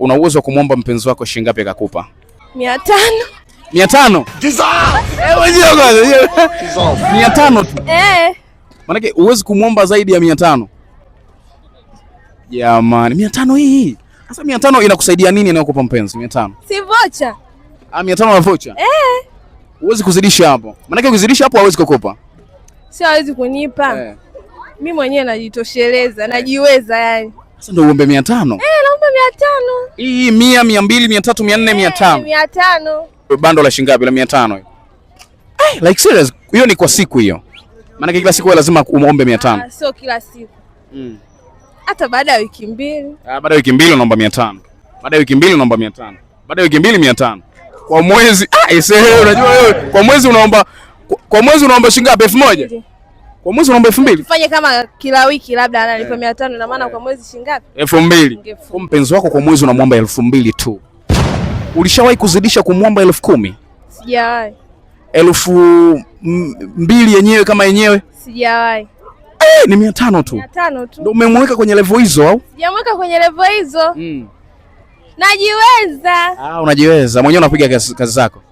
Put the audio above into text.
una uwezo wa kumwomba mpenzi wako shilingi ngapi akakupa? 500. 500? 500 tu. Maana uwezi kumwomba zaidi ya 500. Jamani, 500 hii. Sasa 500 inakusaidia nini anayokupa mpenzi 500? Si vocha. 500 na vocha? Uwezi kuzidisha hapo. Maana ukizidisha hapo hawezi kukupa. Si hawezi kunipa. Mimi mwenyewe najitosheleza, najiweza yani. Sasa ndio uombe 500? Naomba 500. Hii 100, 200, 300, 400, 500. 500. Bando la shilingi ngapi la 500? Like serious, hiyo ni kwa siku hiyo. Maana kila siku lazima uombe 500. Sio kila siku. Hata baada ya wiki 2. Baada ya wiki 2 unaomba 500. Baada ya wiki 2 unaomba 500. Baada ya wiki 2 500. Kwa mwezi unajua wewe kwa mwezi unaomba shilingi ngapi? 1000. Kwa mwezi unaomba 2000. Fanye kama kila wiki labda analipa 500 na maana kwa mwezi shilingi ngapi? 2000. Kwa mpenzi wako kwa mwezi unamwomba 2000 tu. Ulishawahi kuzidisha kumwomba 10,000? Sijawahi. 2000 yenyewe kama yenyewe? Sijawahi. Ni 500 tu. 500 tu. Ndio umemweka kwenye level hizo au? Sijamweka kwenye level hizo. Najiweza. Unajiweza. Mwenyewe unapiga kazi zako.